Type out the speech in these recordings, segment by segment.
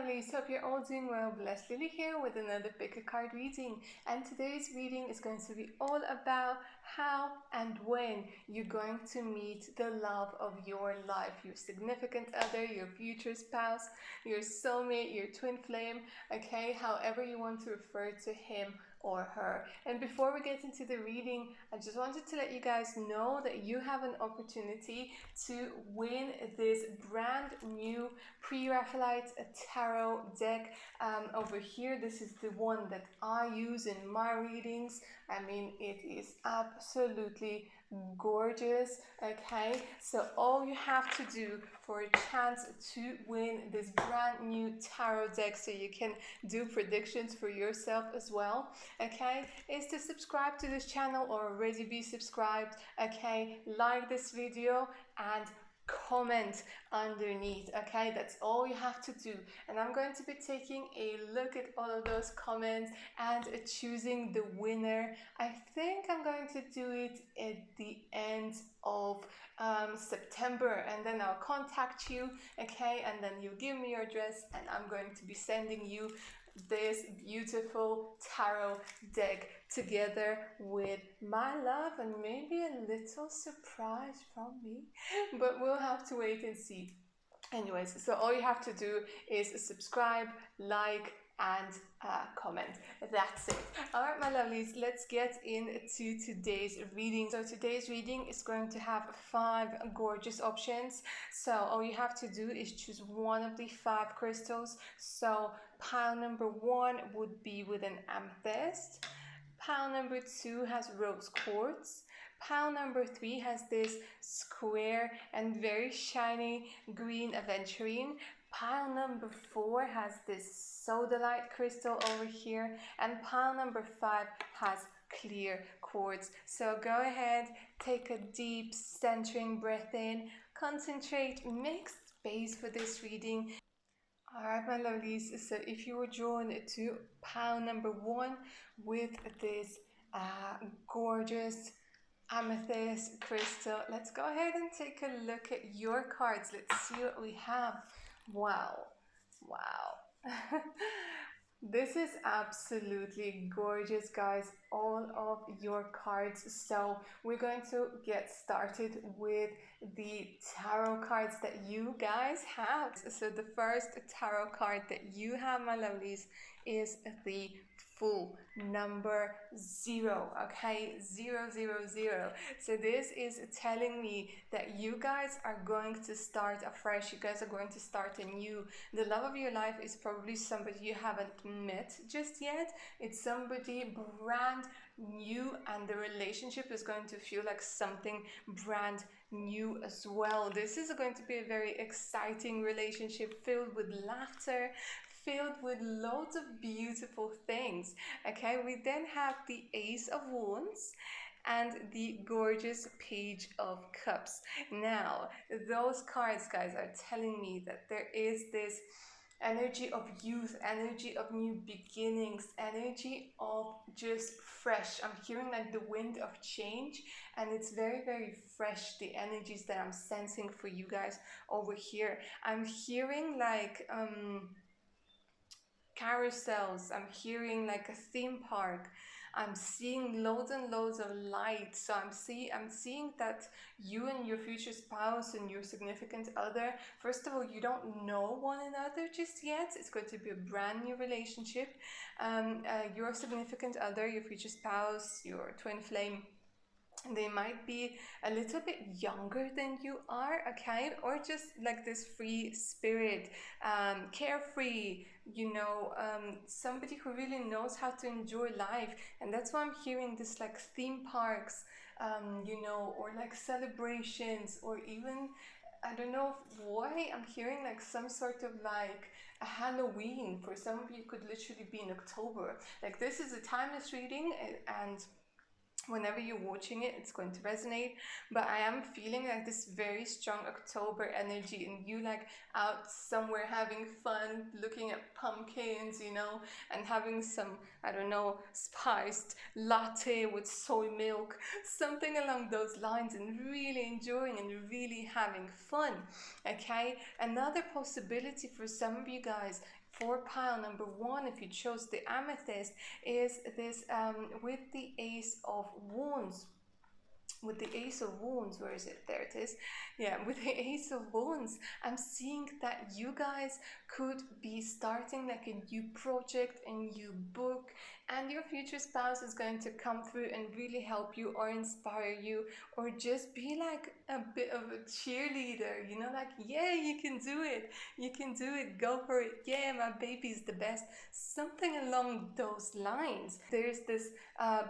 lovelies, hope you're all doing well. Blessed Lily here with another pick a card reading, and today's reading is going to be all about how and when you're going to meet the love of your life, your significant other, your future spouse, your soulmate, your twin flame, okay, however you want to refer to him or her. And before we get into the reading, I just wanted to let you guys know that you have an opportunity to win this brand new Pre-Raphaelite Tarot Deck over here. This is the one that I use in my readings. I mean, it is absolutely gorgeous. Okay, so all you have to do for a chance to win this brand new tarot deck, so you can do predictions for yourself as well, okay, is to subscribe to this channel or already be subscribed. Okay, like this video and comment underneath. Okay, that's all you have to do, and I'm going to be taking a look at all of those comments and choosing the winner. I think I'm going to do it at the end of September, and then I'll contact you, okay, and then you give me your address and I'm going to be sending you this beautiful tarot deck together with my love and maybe a little surprise from me, but we'll have to wait and see. Anyways, so all you have to do is subscribe, like, and comment. That's it. All right, my lovelies, let's get into today's reading. So today's reading is going to have 5 gorgeous options. So all you have to do is choose one of the 5 crystals. So pile number 1 would be with an amethyst. Pile number 2 has rose quartz. Pile number 3 has this square and very shiny green aventurine. Pile number 4 has this sodalite crystal over here, and pile number 5 has clear quartz. So go ahead, take a deep centering breath in, concentrate, make space for this reading. Alright, my lovelies, so if you were drawn to pile number 1 with this gorgeous amethyst crystal, let's go ahead and take a look at your cards. Let's see what we have. Wow. This is absolutely gorgeous, guys, all of your cards. So we're going to get started with the tarot cards that you guys have. So the first tarot card that you have, my lovelies, is the Fool, number 0. Okay, 000. So this is telling me that you guys are going to start afresh. You guys are going to start anew. The love of your life is probably somebody you haven't met just yet. It's somebody brand new, and the relationship is going to feel like something brand new as well. This is going to be a very exciting relationship filled with laughter, filled with loads of beautiful things. Okay, we then have the Ace of Wands and the gorgeous Page of Cups. Now, those cards, guys, are telling me that there is this energy of youth, energy of new beginnings, energy of just fresh. I'm hearing like the wind of change, and it's very, very fresh, the energies that I'm sensing for you guys over here. I'm hearing like carousels, I'm hearing like a theme park, I'm seeing loads and loads of light. So I'm seeing that you and your future spouse and your significant other, first of all, you don't know one another just yet. It's going to be a brand new relationship. Your significant other, your future spouse, your twin flame, they might be a little bit younger than you are, okay, or just like this free spirit, carefree, you know, somebody who really knows how to enjoy life. And that's why I'm hearing this like theme parks, you know, or like celebrations, or even, I don't know why I'm hearing like some sort of like a Halloween. For some of you, could literally be in October. Like, this is a timeless reading, and whenever you're watching it, it's going to resonate. But I am feeling like this very strong October energy, and you like out somewhere having fun, looking at pumpkins, you know, and having some, I don't know, spiced latte with soy milk, something along those lines, and really enjoying and really having fun. Okay, another possibility for some of you guys, For pile number 1, if you chose the amethyst, is this with the Ace of Wands. With the Ace of Wands, where is it? There it is. Yeah, with the Ace of Wands, I'm seeing that you guys could be starting like a new project, a new book, and your future spouse is going to come through and really help you or inspire you, or just be like a bit of a cheerleader, you know, like, yeah, you can do it, you can do it, go for it, yeah, my baby's the best, something along those lines. There's this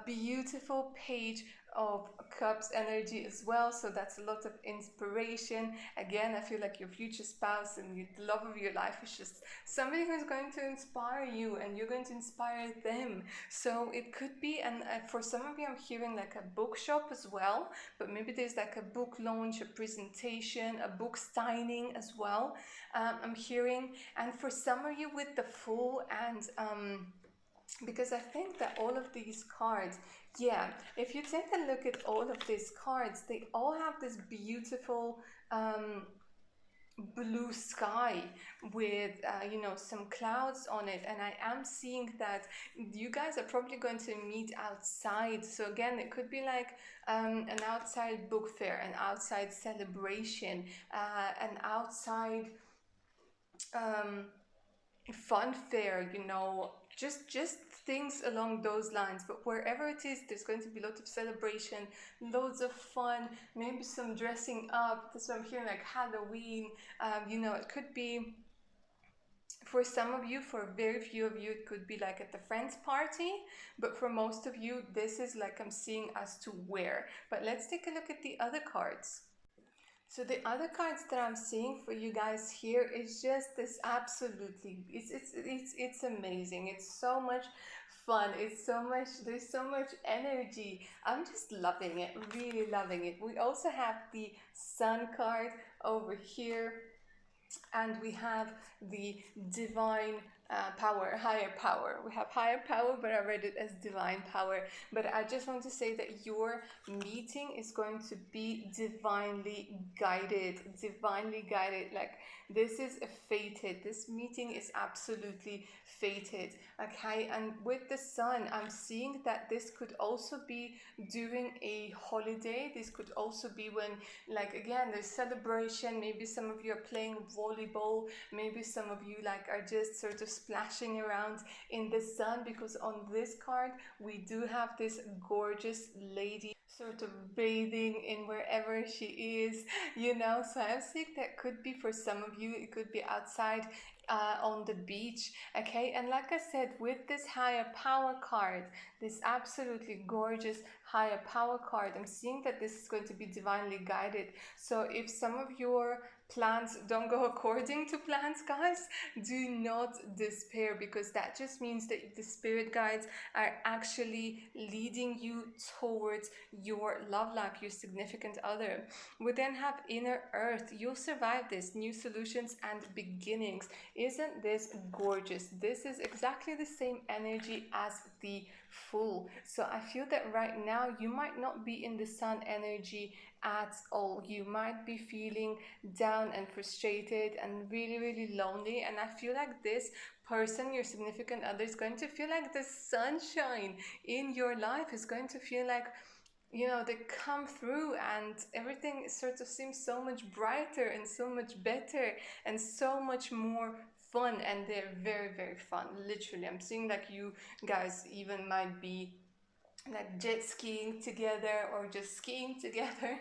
beautiful page of cups energy as well, so that's a lot of inspiration. Again, I feel like your future spouse and the love of your life is just somebody who's going to inspire you, and you're going to inspire them. So it could be, and for some of you I'm hearing like a bookshop as well, but maybe there's like a book launch, a presentation, a book signing as well. I'm hearing, and for some of you with the Fool, and because I think that all of these cards, yeah, if you take a look at all of these cards, they all have this beautiful blue sky with you know, some clouds on it, and I am seeing that you guys are probably going to meet outside. So again, it could be like an outside book fair, an outside celebration, an outside fun fair, you know, just things along those lines. But wherever it is, there's going to be a lot of celebration, loads of fun, maybe some dressing up. That's what I'm hearing, like Halloween. You know, it could be, for some of you, for very few of you, it could be like at the friend's party, but for most of you, this is like I'm seeing as to where. But let's take a look at the other cards. So the other cards that I'm seeing for you guys here is just this absolutely, it's amazing. It's so much fun. It's so much, there's so much energy. I'm just loving it, really loving it. We also have the Sun card over here, and we have the divine power, higher power. We have higher power, but I read it as divine power. But I just want to say that your meeting is going to be divinely guided, divinely guided. Like, this is fated. This meeting is absolutely fated. Okay, and with the Sun, I'm seeing that this could also be during a holiday. This could also be when, like, again, there's celebration. Maybe some of you are playing volleyball, maybe some of you like are just sort of splashing around in the sun, because on this card we do have this gorgeous lady sort of bathing in wherever she is, you know. So I'm seeing that could be, for some of you, it could be outside on the beach. Okay, and like I said, with this higher power card, this absolutely gorgeous higher power card, I'm seeing that this is going to be divinely guided. So if some of your plans don't go according to plans, guys, do not despair, because that just means that the spirit guides are actually leading you towards your love life, your significant other. We then have inner earth. You'll survive this. New solutions and beginnings. Isn't this gorgeous? This is exactly the same energy as the Fool. So I feel that right now you might not be in the Sun energy at all. You might be feeling down and frustrated and really, really lonely. And I feel like this person, your significant other, is going to feel like the sunshine in your life, is going to feel like, you know, they come through and everything sort of seems so much brighter and so much better and so much more fun. And they're very, very fun. Literally, I'm seeing like you guys even might be like jet skiing together or just skiing together.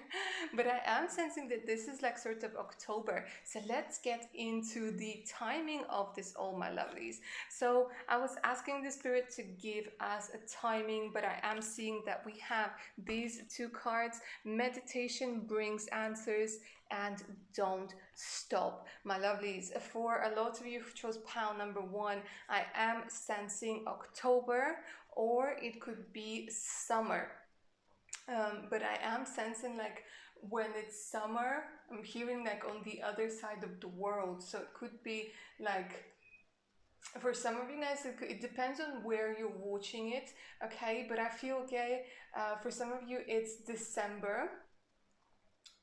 But I am sensing that this is like sort of October. So let's get into the timing of this, all my lovelies. So I was asking the spirit to give us a timing, but I am seeing that we have these two cards. Meditation brings answers, and don't stop, my lovelies. For a lot of you who chose pile number 1, I am sensing October, or it could be summer. But I am sensing like when it's summer, I'm hearing like on the other side of the world. So it could be like, for some of you guys, it depends on where you're watching it. Okay, but I feel okay. For some of you, it's December.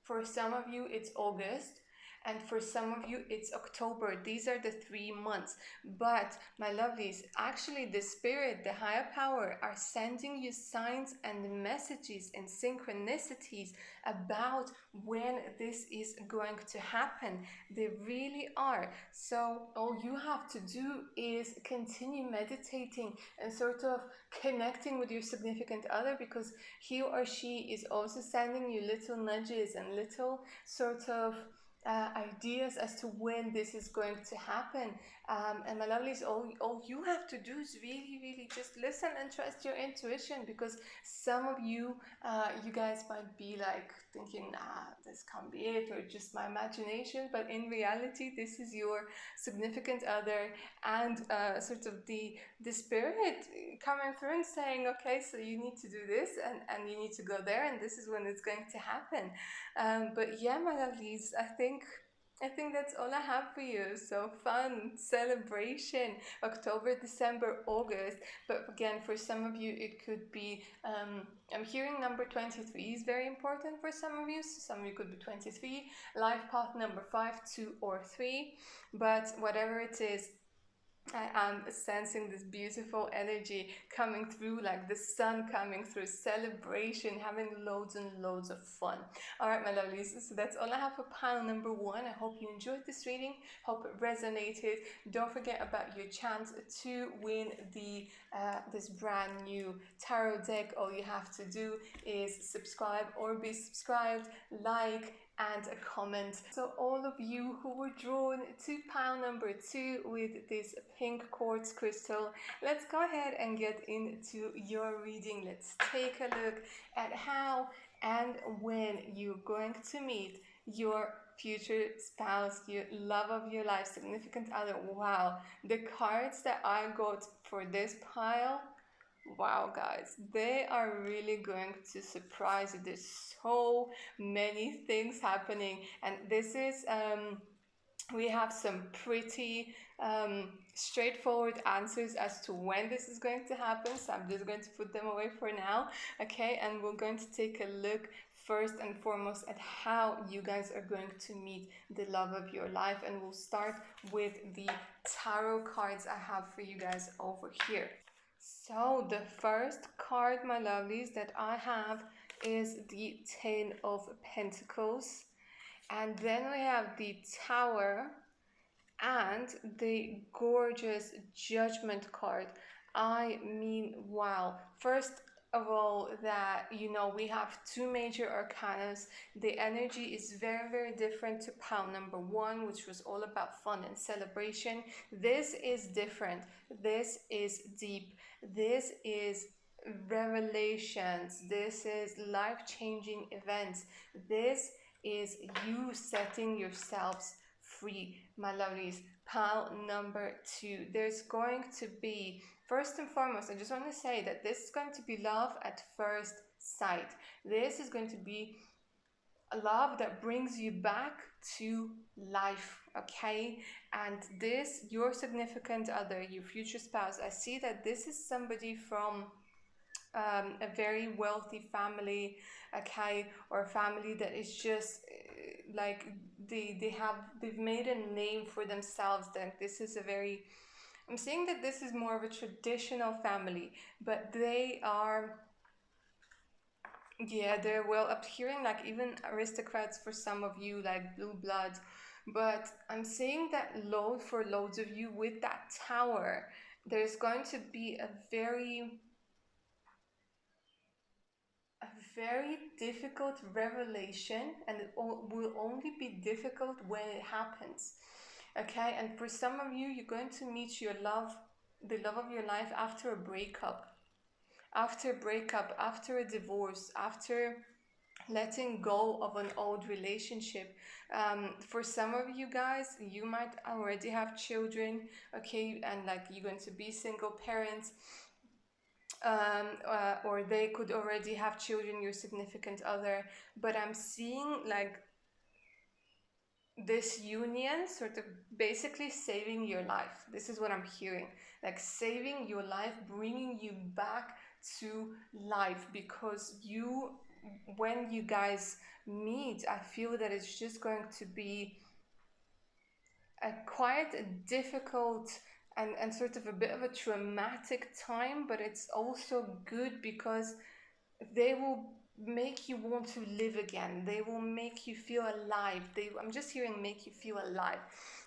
For some of you, it's August. And for some of you, it's October. These are the 3 months. But my lovelies, actually, the spirit, the higher power are sending you signs and messages and synchronicities about when this is going to happen. They really are. So all you have to do is continue meditating and sort of connecting with your significant other, because he or she is also sending you little nudges and little sort of ideas as to when this is going to happen. And my lovelies, all you have to do is really, really just listen and trust your intuition, because some of you, you guys might be like thinking, nah, this can't be it, or just my imagination. But in reality, this is your significant other, and sort of the spirit coming through and saying, okay, so you need to do this, and you need to go there, and this is when it's going to happen. But yeah, my lovelies, I think that's all I have for you. So fun, celebration, October, December, August. But again, for some of you, it could be, I'm hearing number 23 is very important for some of you. So some of you could be 23, life path number 5, 2, or 3. But whatever it is, I am sensing this beautiful energy coming through, like the sun coming through, celebration, having loads and loads of fun. All right, my lovelies, so that's all I have for pile number 1. I hope you enjoyed this reading, hope it resonated. Don't forget about your chance to win the this brand new tarot deck. All you have to do is subscribe or be subscribed, like, and a comment. So all of you who were drawn to pile number 2 with this pink quartz crystal, let's go ahead and get into your reading. Let's take a look at how and when you're going to meet your future spouse, your love of your life, significant other. Wow, the cards that I got for this pile, wow, guys, they are really going to surprise you. There's so many things happening, and this is we have some pretty straightforward answers as to when this is going to happen, so I'm just going to put them away for now. Okay, and we're going to take a look first and foremost at how you guys are going to meet the love of your life, and we'll start with the tarot cards I have for you guys over here. So the first card, my lovelies, that I have is the Ten of Pentacles. And then we have the Tower and the gorgeous Judgment card. I mean, wow. First of all, that, we have two major arcanas. The energy is very, very different to pile number 1, which was all about fun and celebration. This is different. This is deep. This is revelations. This is life-changing events. This is you setting yourselves free, my lovelies. Pile number 2, there's going to be, first and foremost, I just want to say that this is going to be love at first sight. This is going to be a love that brings you back to life, okay? And this, your significant other, your future spouse, I see that this is somebody from a very wealthy family, okay, or a family that is just like they've made a name for themselves. That this is a very, I'm saying that this is more of a traditional family, but they are, yeah, they're well up hearing, like even aristocrats for some of you, like blue bloods. But I'm saying that for loads of you with that tower, there's going to be a very difficult revelation, and it will only be difficult when it happens. Okay, and for some of you, you're going to meet your love, the love of your life, after a breakup, after a divorce, after letting go of an old relationship. For some of you guys, you might already have children, okay, and like you're going to be single parents, or they could already have children, your significant other. But I'm seeing like this union sort of basically saving your life. This is what I'm hearing, like saving your life, bringing you back to life, because when you guys meet, I feel that it's just going to be quite a difficult and sort of a bit of a traumatic time, but it's also good because they will make you want to live again. They will make you feel alive. I'm just hearing make you feel alive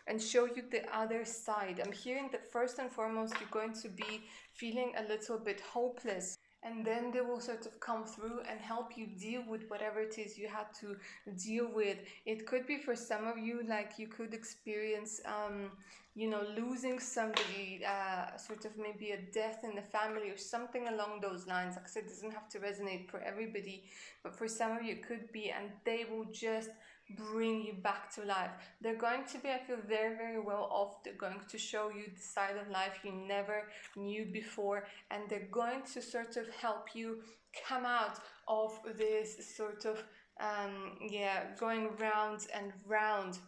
and show you the other side. I'm hearing that first and foremost, you're going to be feeling a little bit hopeless. And then they will sort of come through and help you deal with whatever it is you had to deal with. It could be for some of you, like you could experience, losing somebody, sort of maybe a death in the family or something along those lines. Like I said, it doesn't have to resonate for everybody, but for some of you it could be, and they will just bring you back to life. They're going to be, I feel, very, very well off. They're going to show you the side of life you never knew before, and they're going to sort of help you come out of this sort of going round and round,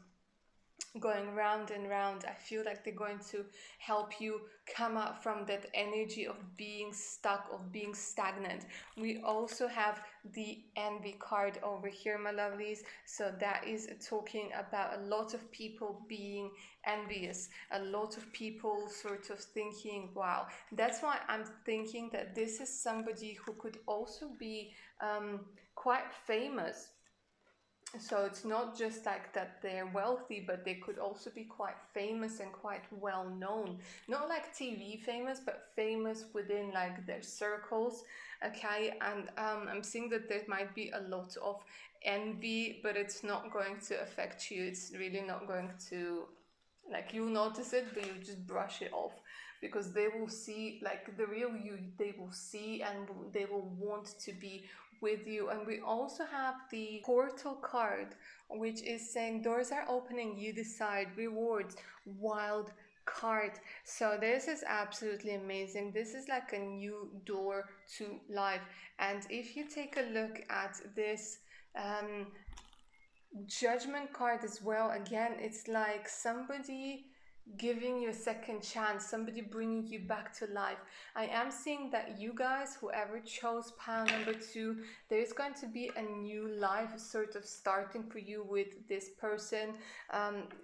going round and round. I feel like they're going to help you come out from that energy of being stuck, of being stagnant. We also have the envy card over here, my lovelies. So that is talking about a lot of people being envious, a lot of people sort of thinking, wow. That's why I'm thinking that this is somebody who could also be quite famous. So it's not just like that they're wealthy, but they could also be quite famous and quite well known. Not like TV famous, but famous within like their circles. Okay, and I'm seeing that there might be a lot of envy, but it's not going to affect you. It's really not going to, like, you'll notice it, but you just brush it off, because they will see like the real you. They will see and they will want to be with you. And we also have the portal card, which is saying doors are opening, you decide, rewards, wild card. So this is absolutely amazing. This is like a new door to life. And if you take a look at this judgment card as well, again, it's like somebody giving you a second chance, somebody bringing you back to life. I am seeing that you guys, whoever chose pile number 2, there's going to be a new life sort of starting for you with this person.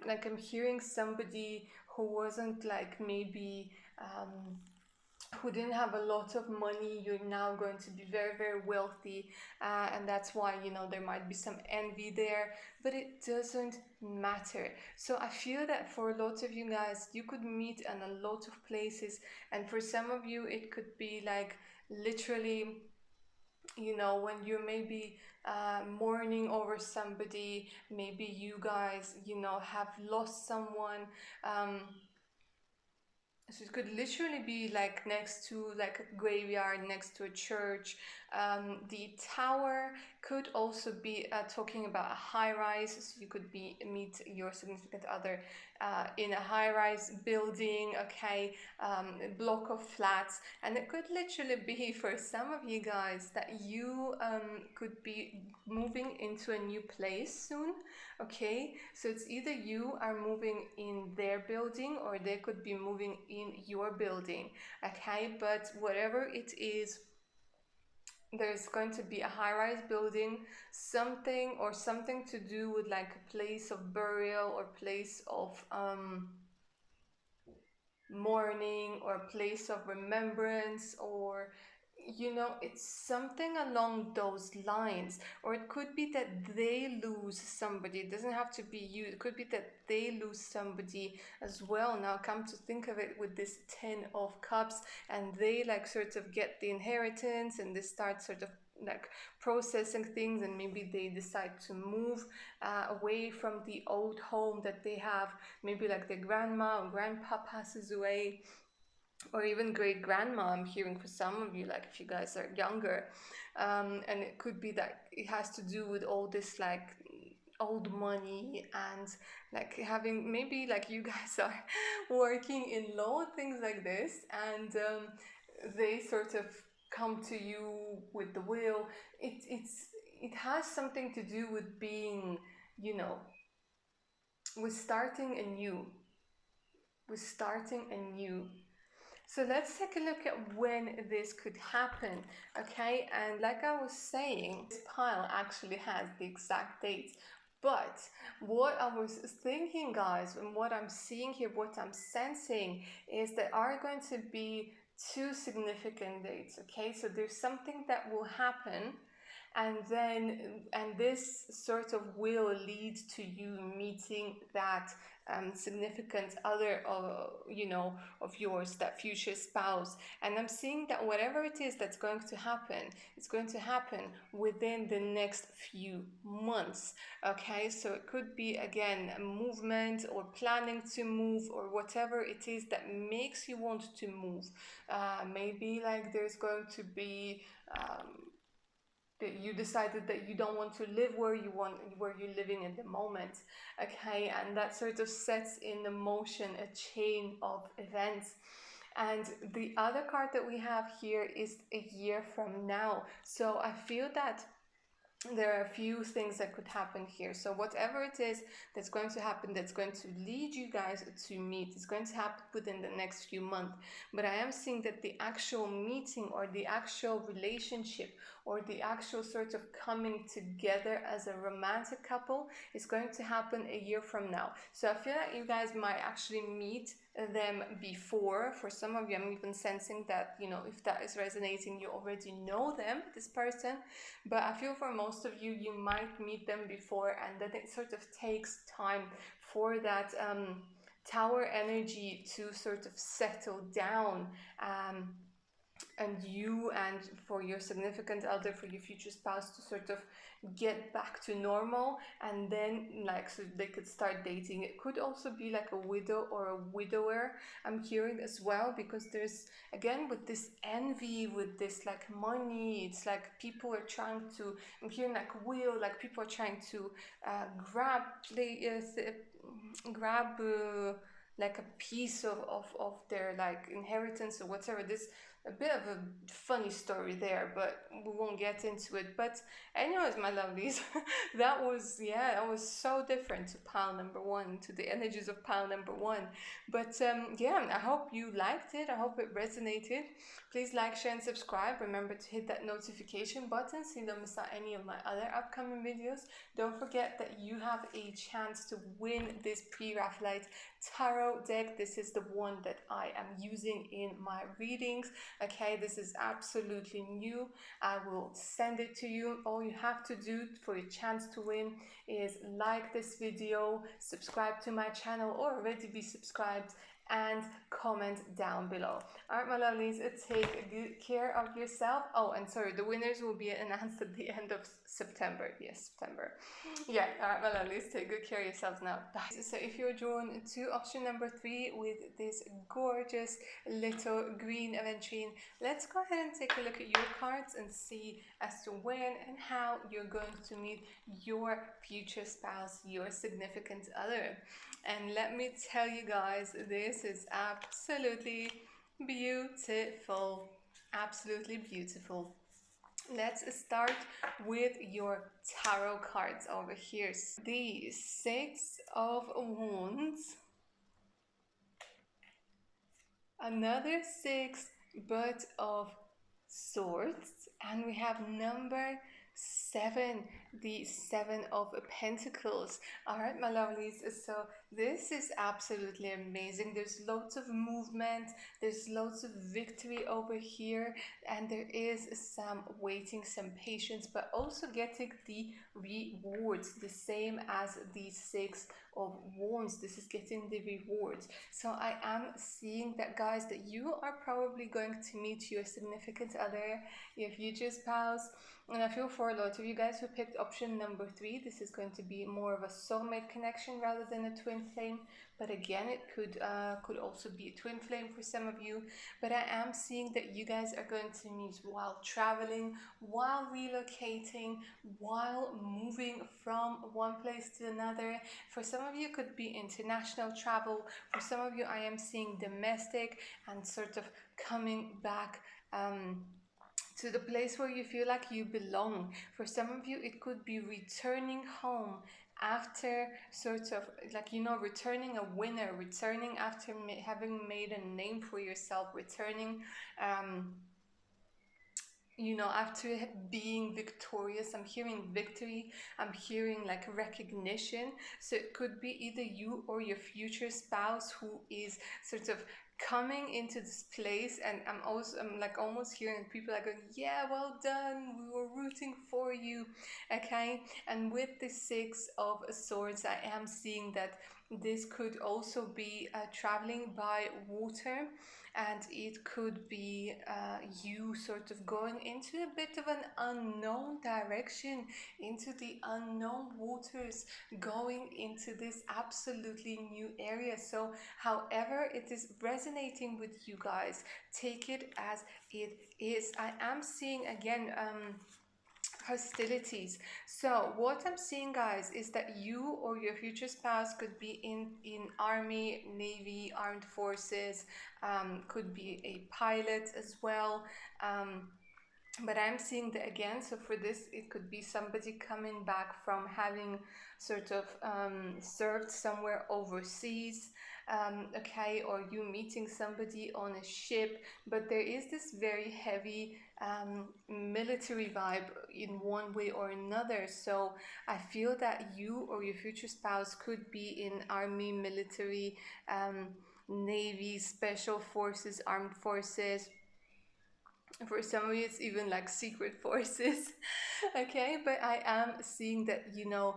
Like I'm hearing somebody who wasn't like maybe who didn't have a lot of money. You're now going to be very, very wealthy, and that's why, there might be some envy there, but it doesn't matter. So I feel that for a lot of you guys, you could meet in a lot of places, and for some of you it could be like literally, when you're maybe mourning over somebody, maybe you guys, have lost someone. So it could literally be like next to like a graveyard, next to a church. The tower could also be talking about a high rise. So you could meet your significant other in a high rise building, okay, a block of flats. And it could literally be for some of you guys that you could be moving into a new place soon. Okay, so it's either you are moving in their building or they could be moving in your building. Okay, but whatever it is, there's going to be a high-rise building, something to do with like a place of burial or place of mourning or a place of remembrance, or it's something along those lines. Or it could be that they lose somebody. It doesn't have to be you. It could be that they lose somebody as well. Now come to think of it, with this 10 of cups, and they like sort of get the inheritance, and they start sort of like processing things, and maybe they decide to move away from the old home that they have. Maybe like their grandma or grandpa passes away, or even great grandma. I'm hearing for some of you, like if you guys are younger, and it could be that it has to do with all this like old money, and like having, maybe like you guys are working in law, things like this, and they sort of come to you with the will. It has something to do with being, with starting anew, with starting anew. So let's take a look at when this could happen, okay? And like I was saying, this pile actually has the exact dates, But what I was thinking, guys, and what I'm seeing here, what I'm sensing, is there are going to be two significant dates. Okay, so there's something that will happen, and this sort of will lead to you meeting that significant other, of yours, that future spouse. And I'm seeing that whatever it is that's going to happen, it's going to happen within the next few months. Okay, so it could be again a movement, or planning to move, or whatever it is that makes you want to move. Maybe like there's going to be that you decided that you don't want to live where you're living at the moment. Okay, and that sort of sets in motion a chain of events. And the other card that we have here is a year from now. So I feel that there are a few things that could happen here. So whatever it is that's going to happen, that's going to lead you guys to meet, it's going to happen within the next few months. But I am seeing that the actual meeting, or the actual relationship, or the actual sort of coming together as a romantic couple is going to happen a year from now. So I feel like you guys might actually meet them before. For some of you, I'm even sensing that, if that is resonating, you already know them, this person. But I feel for most of you, you might meet them before, and then it sort of takes time for that tower energy to sort of settle down. And you, and for your significant other, for your future spouse, to sort of get back to normal, and then like, so they could start dating. It could also be like a widow or a widower, I'm hearing as well, because there's, again, with this envy, with this like money, it's like people are trying to, I'm hearing like will, like people are trying to grab like a piece of their like inheritance or whatever. This a bit of a funny story there, but we won't get into it. But anyways, my lovelies, that was so different to pile number one, to the energies of pile number one. But yeah, I hope you liked it. I hope it resonated. Please like, share, and subscribe. Remember to hit that notification button so you don't miss out any of my other upcoming videos. Don't forget that you have a chance to win this Pre-Raphaelite Tarot deck. This is the one that I am using in my readings. Okay, this is absolutely new. I will send it to you. All you have to do for your chance to win is like this video, subscribe to my channel, or already be subscribed, and comment down below. All right, my lovelies, take good care of yourself. Oh, and sorry, the winners will be announced at the end of September. Yes, September. Yeah, all right, my lovelies, take good care of yourselves now. Bye. So if you're drawn to option number 3 with this gorgeous little green aventurine, let's go ahead and take a look at your cards and see as to when and how you're going to meet your future spouse, your significant other. And let me tell you guys, this is absolutely beautiful. Absolutely beautiful. Let's start with your tarot cards over here. The Six of Wands, another six, but of Swords, and we have number 7, the Seven of Pentacles. All right, my lovelies, so this is absolutely amazing. There's lots of movement, there's lots of victory over here, and there is some waiting, some patience, but also getting the rewards, the same as the Six of Wands. This is getting the rewards. So I am seeing that, guys, that you are probably going to meet your significant other, your future spouse. And I feel for a lot of you guys who picked option number 3, this is going to be more of a soulmate connection rather than a twin flame. But again, it could also be a twin flame for some of you. But I am seeing that you guys are going to meet while traveling, while relocating, while moving from one place to another. For some of you, it could be international travel. For some of you, I am seeing domestic and sort of coming back to the place where you feel like you belong. For some of you, it could be returning home after sort of like, returning a winner, returning after having made a name for yourself, returning you know, after being victorious, I'm hearing victory, I'm hearing like recognition. So it could be either you or your future spouse who is sort of coming into this place. And I'm like almost hearing people like going, yeah, well done, we were rooting for you. Okay. And with the Six of Swords, I am seeing that this could also be traveling by water, and it could be you sort of going into a bit of an unknown direction, into the unknown waters, going into this absolutely new area. So however it is resonating with you guys, take it as it is. I am seeing again hostilities. So what I'm seeing, guys, is that you or your future spouse could be in army, navy, armed forces, could be a pilot as well. But I'm seeing that again. So for this, it could be somebody coming back from having sort of served somewhere overseas, okay, or you meeting somebody on a ship. But there is this very heavy military vibe in one way or another. So I feel that you or your future spouse could be in army, military, navy, special forces, armed forces. For some of you it's even like secret forces. Okay, but I am seeing that, you know,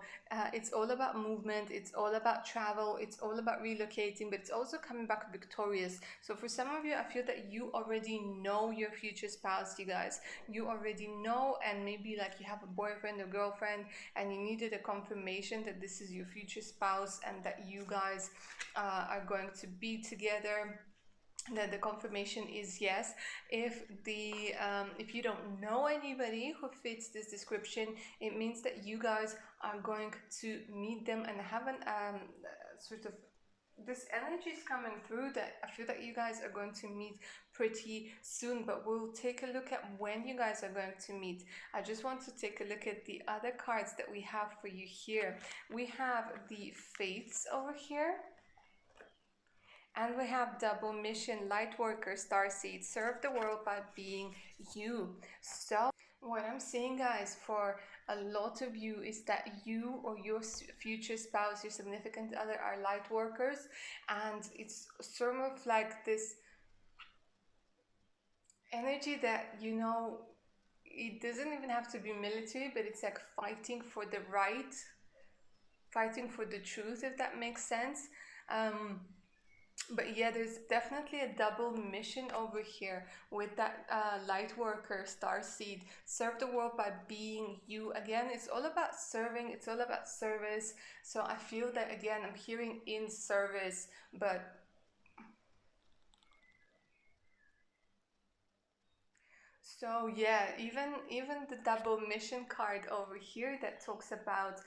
it's all about movement, it's all about travel, it's all about relocating, but it's also coming back victorious. So for some of you, I feel that you already know your future spouse, you guys. You already know, and maybe like you have a boyfriend or girlfriend and you needed a confirmation that this is your future spouse and that you guys are going to be together, that the confirmation is yes. If you don't know anybody who fits this description, it means that you guys are going to meet them and have an sort of, this energy is coming through that I feel that you guys are going to meet pretty soon. But we'll take a look at when you guys are going to meet. I just want to take a look at the other cards that we have for you here. We have the Fates over here, and we have double mission, light worker, starseed, serve the world by being you. So what I'm seeing, guys, for a lot of you is that you or your future spouse, your significant other, are light workers, and it's sort of like this energy that, you know, it doesn't even have to be military, but it's like fighting for the right, fighting for the truth, if that makes sense. But yeah, there's definitely a double mission over here with that light worker, star seed. Serve the world by being you. Again, it's all about serving, it's all about service. So I feel that again, I'm hearing in service, but so yeah, even the double mission card over here that talks about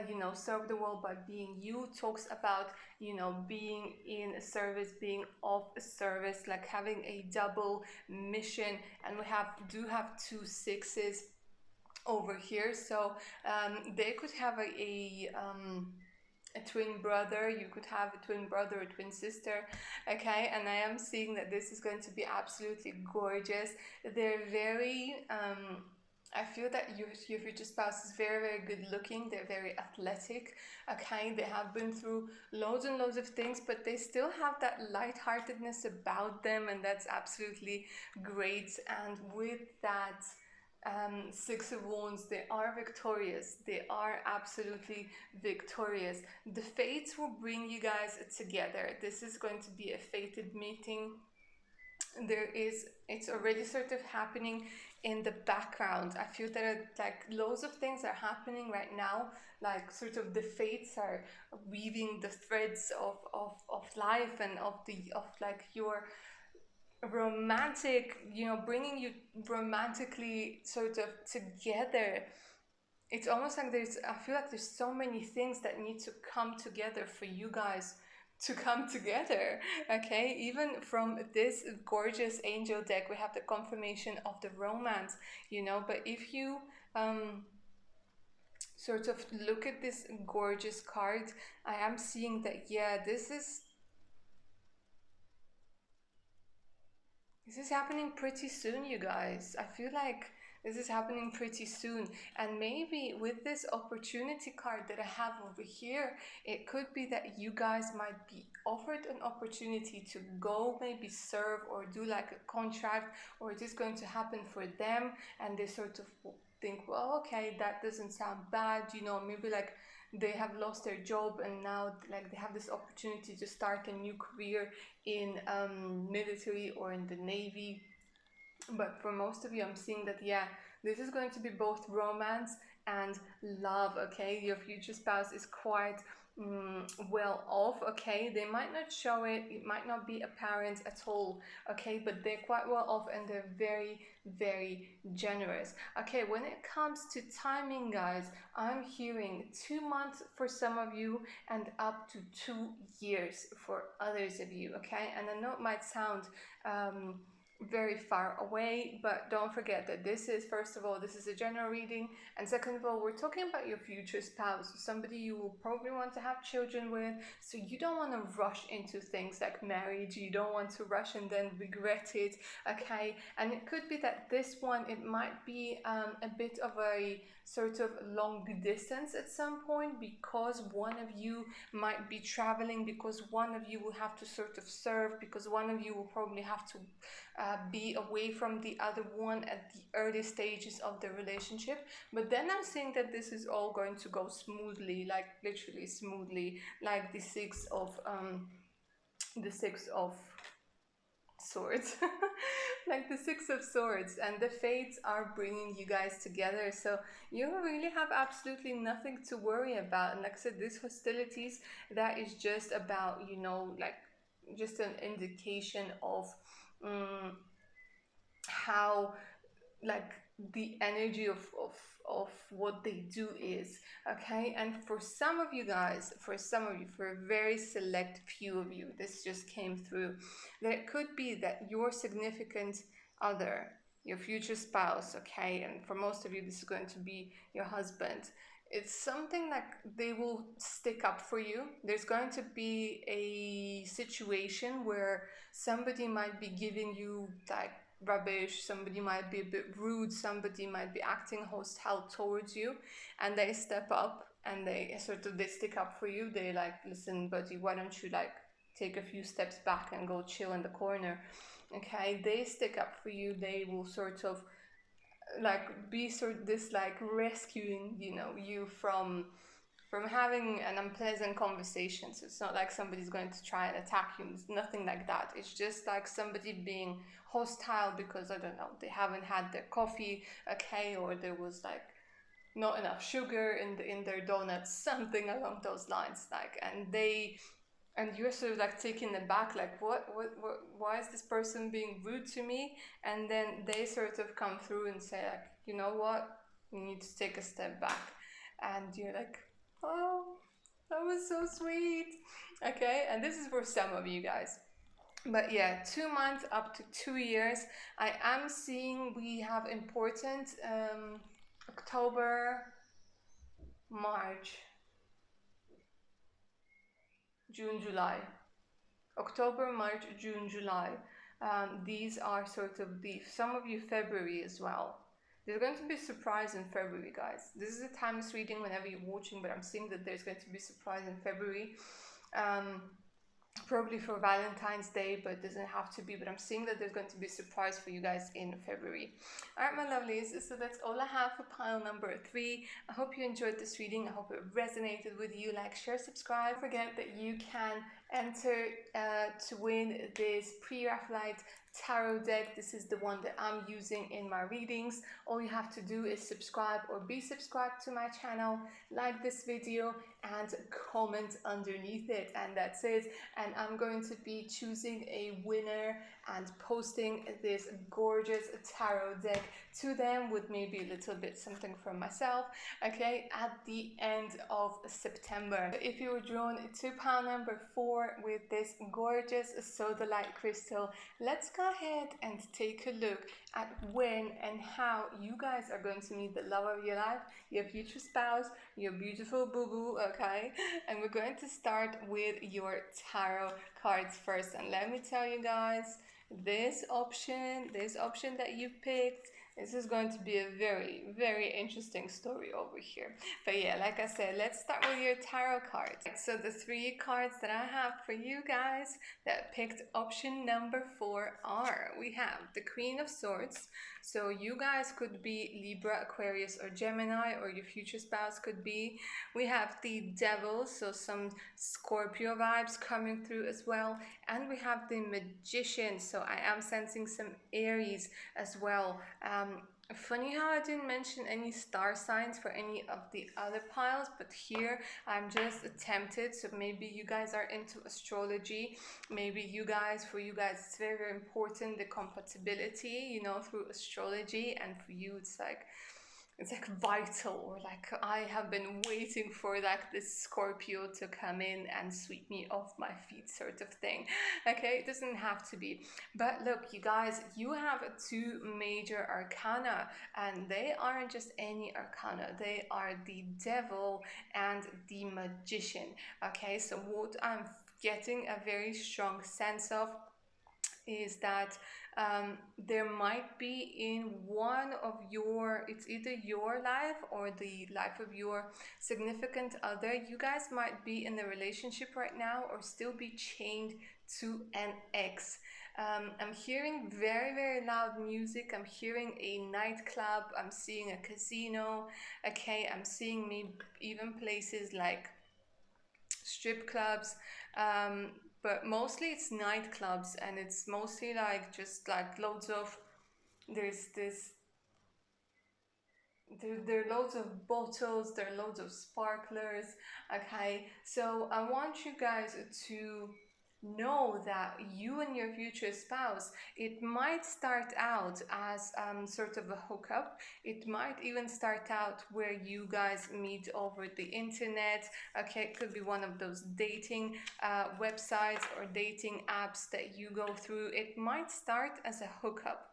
you know, serve the world by being you, talks about, you know, being in a service, being of a service, like having a double mission. And we have two sixes over here. So they could have a twin brother, you could have a twin brother or twin sister. Okay, and I am seeing that this is going to be absolutely gorgeous. They're very I feel that your future spouse is very, very good looking. They're very athletic. Okay, they have been through loads and loads of things, but they still have that lightheartedness about them, and that's absolutely great. And with that Six of Wands, they are victorious. They are absolutely victorious. The fates will bring you guys together. This is going to be a fated meeting. It's already sort of happening in the background. I feel that like loads of things are happening right now, like sort of the fates are weaving the threads of life, and of like your romantic, you know, bringing you romantically sort of together. It's almost like I feel like there's so many things that need to come together for you guys to come together. Okay, even from this gorgeous angel deck, we have the confirmation of the romance, you know. But if you sort of look at this gorgeous card, I am seeing that, yeah, this is happening pretty soon, you guys. I feel like This is happening pretty soon. And maybe with this opportunity card that I have over here, it could be that you guys might be offered an opportunity to go maybe serve or do like a contract, or it is going to happen for them, and they sort of think, well, okay, that doesn't sound bad, you know, maybe like they have lost their job and now like they have this opportunity to start a new career in military or in the navy. But for most of you, I'm seeing that, yeah, this is going to be both romance and love, okay? Your future spouse is quite well off, okay? They might not show it, it might not be apparent at all, okay? But they're quite well off and they're very, very generous. Okay, when it comes to timing, guys, I'm hearing 2 months for some of you and up to 2 years for others of you, okay? And I know it might sound very far away, but don't forget that this is, first of all, this is a general reading, and second of all, we're talking about your future spouse, somebody you will probably want to have children with. So you don't want to rush into things like marriage, you don't want to rush and then regret it, okay? And it could be that this one, it might be a bit of a sort of long distance at some point, because one of you might be traveling, because one of you will have to sort of serve, because one of you will probably have to be away from the other one at the early stages of the relationship. But then I'm seeing that this is all going to go smoothly, like literally smoothly, like the six of swords like the Six of Swords, and the fates are bringing you guys together, so you really have absolutely nothing to worry about. And like I said, this hostilities, that is just about, you know, like just an indication of how like the energy of what they do is, okay? And for some of you guys, for a very select few of you, this just came through, that it could be that your significant other, your future spouse, okay, and for most of you this is going to be your husband, it's something like they will stick up for you. There's going to be a situation where somebody might be giving you like rubbish, somebody might be a bit rude, somebody might be acting hostile towards you, and they step up and they stick up for you. They like, listen buddy, why don't you like take a few steps back and go chill in the corner, okay? They stick up for you. They will sort of like be this like rescuing, you know, you from having an unpleasant conversation. So it's not like somebody's going to try and attack you. It's nothing like that. It's just like somebody being hostile because, I don't know, they haven't had their coffee, okay, or there was like not enough sugar in their donuts, something along those lines, like, and you're sort of like taken aback, like what, why is this person being rude to me? And then they sort of come through and say like, you know what, you need to take a step back. And you're like, oh, that was so sweet, okay? And this is for some of you guys. But yeah, 2 months up to 2 years. I am seeing we have important October, March, June, July. October, March, June, July. These are sort of some of you February as well. There's going to be a surprise in February, guys. This is a timeless reading whenever you're watching, but I'm seeing that there's going to be a surprise in February. Probably for Valentine's Day, but it doesn't have to be. But I'm seeing that there's going to be a surprise for you guys in February. All right, my lovelies, so that's all I have for pile number 3. I hope you enjoyed this reading. I hope it resonated with you. Like, share, subscribe. Don't forget that you can enter to win this Pre-Raphaelite Tarot Deck. This is the one that I'm using in my readings. All you have to do is subscribe or be subscribed to my channel, like this video, and comment underneath it, and that's it. And I'm going to be choosing a winner and posting this gorgeous tarot deck to them, with maybe a little bit something from myself, okay, at the end of September. If you were drawn to pile number 4 with this gorgeous sodalite crystal, let's go ahead and take a look at when and how you guys are going to meet the love of your life, your future spouse, your beautiful boo-boo, okay? And we're going to start with your tarot cards first. And let me tell you guys, this option that you picked, This is going to be a very, very interesting story over here. But yeah, like I said, let's start with your tarot cards. So the 3 cards that I have for you guys that picked option number 4 are, we have the Queen of Swords. So you guys could be Libra, Aquarius, or Gemini, or your future spouse could be. We have the Devil, so some Scorpio vibes coming through as well. And we have the Magician, so I am sensing some Aries as well. Funny how I didn't mention any star signs for any of the other piles, but here I'm just tempted. So maybe you guys are into astrology. Maybe you guys, for you guys, it's very, very important, the compatibility, you know, through astrology. And for you, it's like vital, or like I have been waiting for like this Scorpio to come in and sweep me off my feet sort of thing. Okay, it doesn't have to be, but look, you guys, you have 2 major arcana, and they aren't just any arcana, they are the Devil and the Magician. Okay, so what I'm getting a very strong sense of is that there might be in one of your, it's either your life or the life of your significant other, you guys might be in a relationship right now or still be chained to an ex. I'm hearing very, very loud music. I'm hearing a nightclub. I'm seeing a casino. Okay, I'm seeing maybe even places like strip clubs, but mostly it's nightclubs, and it's mostly like just like loads of, there's this, there are loads of bottles, there are loads of sparklers. Okay, so I want you guys to know that you and your future spouse, it might start out as sort of a hookup. It might even start out where you guys meet over the internet. Okay, it could be one of those dating websites or dating apps that you go through. It might start as a hookup.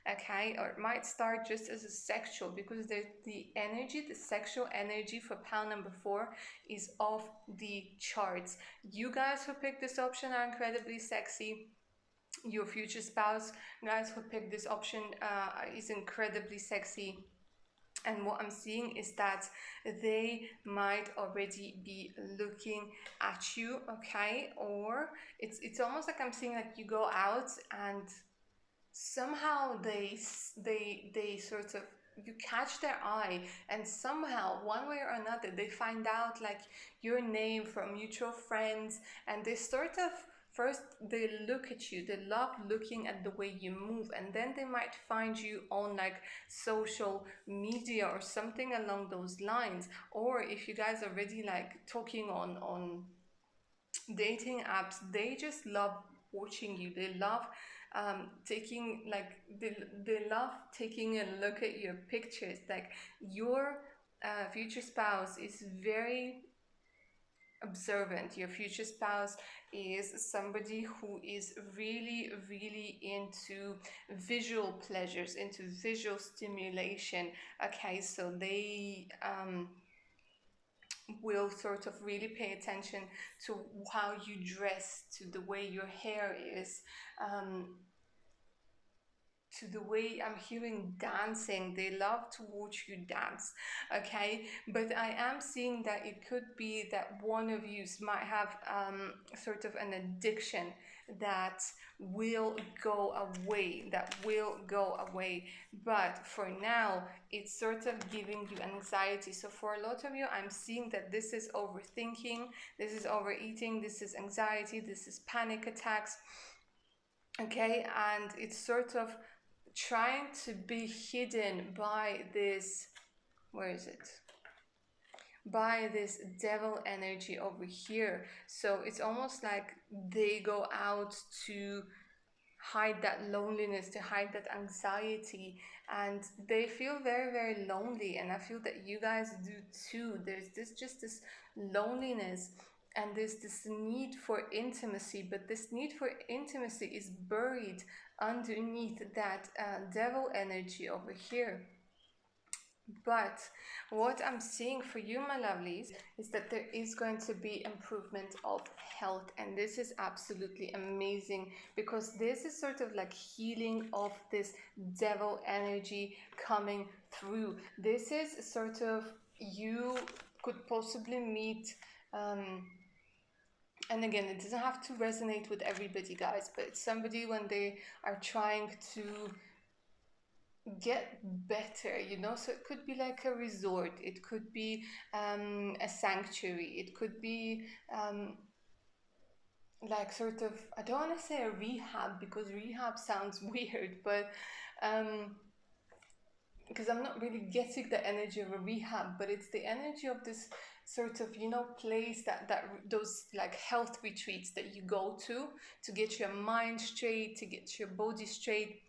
Okay, or it might start just as a sexual, because the energy, the sexual energy for pile number 4 is off the charts. You guys who picked this option are incredibly sexy. Your future spouse, guys who picked this option, is incredibly sexy. And what I'm seeing is that they might already be looking at you. Okay, or it's almost like I'm seeing like you go out and somehow they sort of, you catch their eye, and somehow one way or another they find out like your name from mutual friends, and they sort of, first they look at you, they love looking at the way you move, and then they might find you on like social media or something along those lines. Or if you guys are already like talking on dating apps, they just love watching you. They love taking like they love taking a look at your pictures. Like your future spouse is very observant. Your future spouse is somebody who is really, really into visual pleasures, into visual stimulation. Okay, so they will sort of really pay attention to how you dress, to the way your hair is, to the way I'm hearing dancing. They love to watch you dance. Okay, but I am seeing that it could be that one of you might have sort of an addiction that will go away, but for now it's sort of giving you anxiety. So for a lot of you, I'm seeing that this is overthinking, this is overeating, this is anxiety, this is panic attacks. Okay, and it's sort of trying to be hidden by this, where is it, by this devil energy over here. So it's almost like they go out to hide that loneliness, to hide that anxiety, and they feel very, very lonely, and I feel that you guys do too. There's this loneliness, and there's this need for intimacy, but this need for intimacy is buried underneath that devil energy over here. But what I'm seeing for you, my lovelies, is that there is going to be improvement of health, and this is absolutely amazing because this is sort of like healing of this devil energy coming through. This is sort of, you could possibly meet, and again, it doesn't have to resonate with everybody, guys, but it's somebody when they are trying to get better, you know. So it could be like a resort, it could be a sanctuary, it could be like sort of, I don't want to say a rehab because rehab sounds weird, but because I'm not really getting the energy of a rehab, but it's the energy of this sort of, you know, place that those like health retreats that you go to get your mind straight, to get your body straight.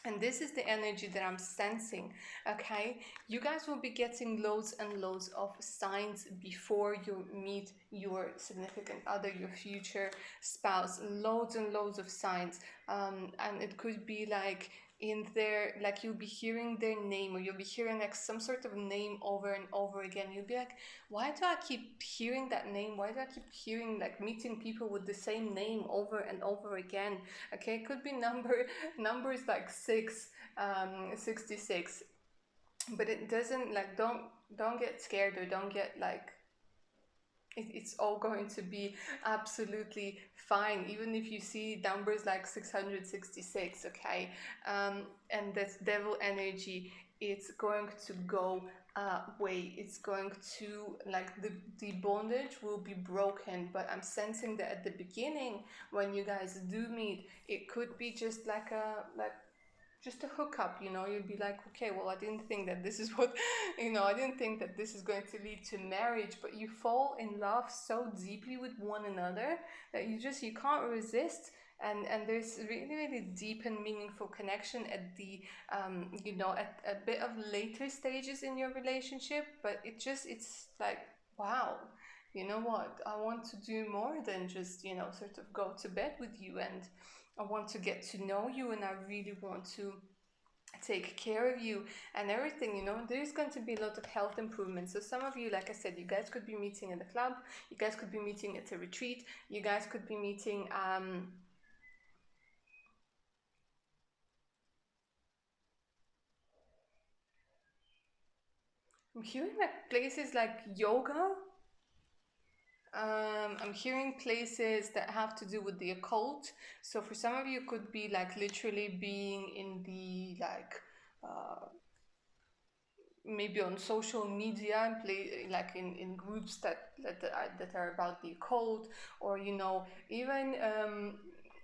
And this is the energy that I'm sensing. Okay, you guys will be getting loads and loads of signs before you meet your significant other, your future spouse. Loads and loads of signs. And it could be like in there, like you'll be hearing their name, or you'll be hearing like some sort of name over and over again. You'll be like, why do I keep hearing that name? Why do I keep hearing, like, meeting people with the same name over and over again? Okay, it could be numbers like 66, but it doesn't, like, don't get scared, or don't get like, it's all going to be absolutely fine, even if you see numbers like 666. Okay, and that's devil energy. It's going to go away. It's going to, like, the bondage will be broken. But I'm sensing that at the beginning, when you guys do meet, it could be just like a, like, just a hookup, you know. You'll be like, okay, well, I didn't think that this is what, you know, I didn't think that this is going to lead to marriage. But you fall in love so deeply with one another that you can't resist. And there's really, really deep and meaningful connection at the you know, at a bit of later stages in your relationship. But it's like, wow, you know what, I want to do more than just, you know, sort of go to bed with you, and I want to get to know you, and I really want to take care of you and everything, you know. There's going to be a lot of health improvements. So some of you, like I said, you guys could be meeting in the club, you guys could be meeting at a retreat, you guys could be meeting I'm hearing like places like yoga. I'm hearing places that have to do with the occult. So for some of you, it could be like literally being in the, like, uh, maybe on social media, and play like in groups that are about the occult. Or, you know, even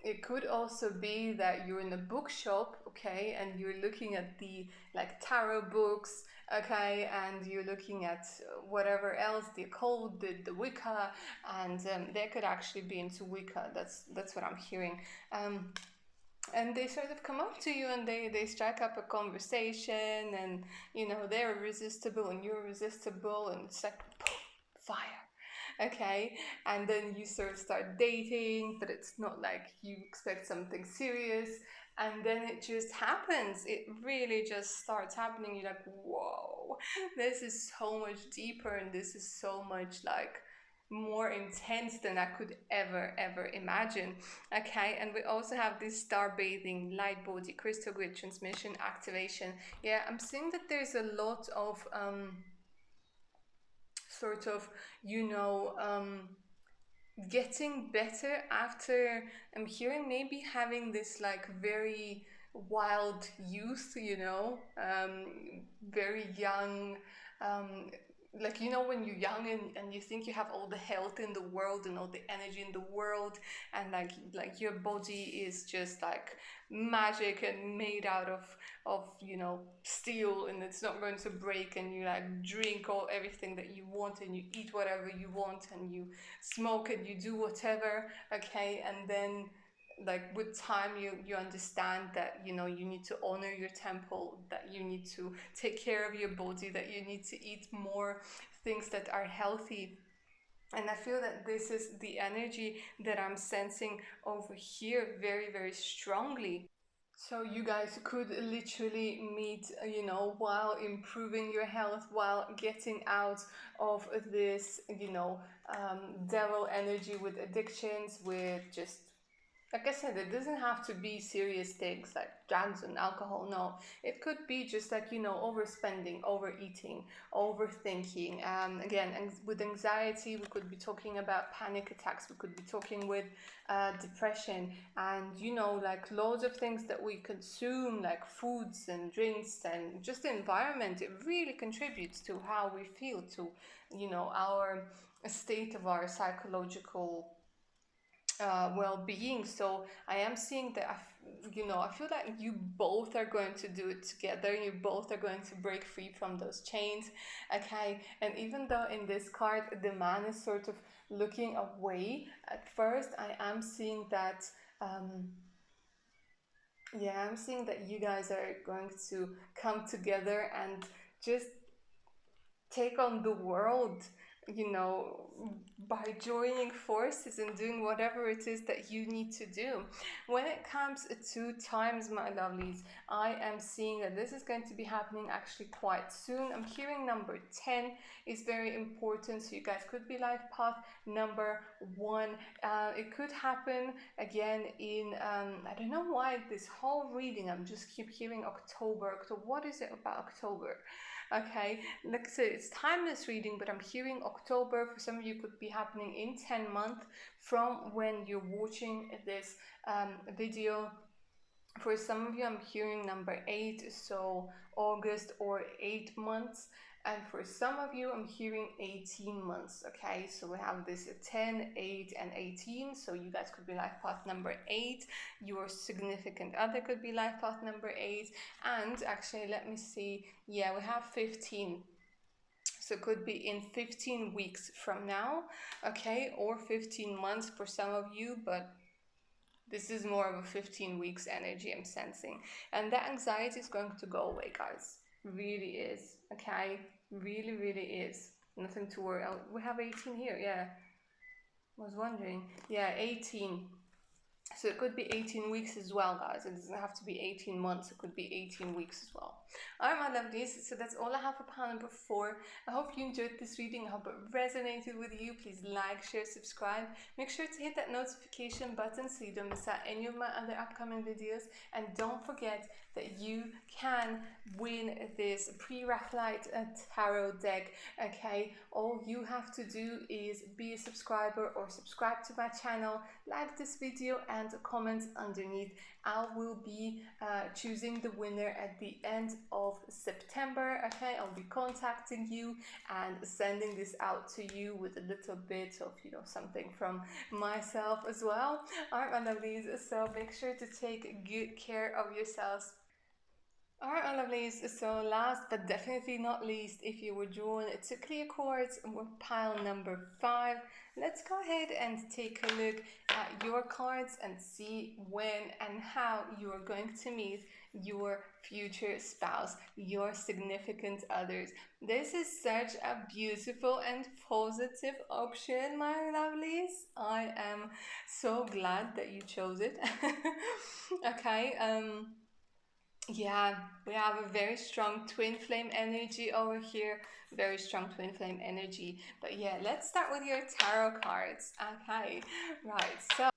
it could also be that you're in a bookshop, okay, and you're looking at the, like, tarot books, okay, and you're looking at whatever else, the occult, the Wicca, and they could actually be into Wicca. That's what I'm hearing. And they sort of come up to you, and they strike up a conversation, and, you know, they're irresistible and you're irresistible, and it's like, boom, fire. Okay, and then you sort of start dating, but it's not like you expect something serious. And then it just happens, it really just starts happening. You're like, whoa, this is so much deeper, and this is so much, like, more intense than I could ever imagine. Okay, and we also have this star bathing, light body, crystal grid transmission, activation. Yeah, I'm seeing that there's a lot of sort of, you know, getting better after, I'm hearing, maybe having this, like, very wild youth, you know, very young, um, like, you know, when you're young, and you think you have all the health in the world and all the energy in the world, and like your body is just like magic and made out of, you know, steel, and it's not going to break, and you, like, drink all everything that you want, and you eat whatever you want, and you smoke, and you do whatever. Okay, and then, like, with time, you understand that, you know, you need to honor your temple, that you need to take care of your body, that you need to eat more things that are healthy. And I feel that this is the energy that I'm sensing over here very, very strongly. So you guys could literally meet, while improving your health, while getting out of this, devil energy with addictions, with just, like I said, it doesn't have to be serious things like drugs and alcohol. No, it could be just like, overspending, overeating, overthinking. Again, with anxiety, we could be talking about panic attacks. We could be talking with depression, and, like loads of things that we consume, like foods and drinks and just the environment. It really contributes to how we feel, to, our state of our psychological well-being. So I am seeing that I feel like you both are going to do it together. You both are going to break free from those chains. Okay, and even though in this card the man is sort of looking away at first, I am seeing that yeah, I'm seeing that you guys are going to come together and just take on the world, by joining forces and doing whatever it is that you need to do. When it comes to times, my lovelies, I am seeing that this is going to be happening actually quite soon. I'm hearing number 10 is very important. So you guys could be life path number 1. It could happen again in, I don't know why this whole reading, I'm just keep hearing October. October. What is it about October? Okay, like I said, it's timeless reading, but I'm hearing October. For some of you, could be happening in 10 months from when you're watching this video. For some of you, I'm hearing number 8, so August or 8 months. And for some of you, I'm hearing 18 months. Okay, so we have this 10, 8, and 18. So you guys could be life path number 8. Your significant other could be life path number 8. And actually, let me see. Yeah, we have 15. So it could be in 15 weeks from now, okay, or 15 months for some of you, but this is more of a 15 weeks energy I'm sensing. And that anxiety is going to go away, guys. Really is. Okay? Really, really is. Nothing to worry. Oh, we have 18 here. Yeah. I was wondering. Yeah, 18. So it could be 18 weeks as well, guys. It doesn't have to be 18 months. It could be 18 weeks as well. All right, my lovelies. So that's all I have for pile number 4. I hope you enjoyed this reading. I hope it resonated with you. Please like, share, subscribe. Make sure to hit that notification button so you don't miss out any of my other upcoming videos. And don't forget that you can win this Pre-Raphaelite Tarot Deck. Okay, all you have to do is be a subscriber or subscribe to my channel, like this video, and comment underneath. I will be choosing the winner at the end of September. Okay, I'll be contacting you and sending this out to you with a little bit of, something from myself as well. All right, my lovelies, so make sure to take good care of yourselves. Alright, my lovelies, so last but definitely not least, if you were drawn to clear cards with pile number 5, let's go ahead and take a look at your cards and see when and how you are going to meet your future spouse, your significant others. This is such a beautiful and positive option, my lovelies. I am so glad that you chose it. Okay, yeah, we have a very strong twin flame energy over here. Very strong twin flame energy. But yeah, let's start with your tarot cards. Okay, right. So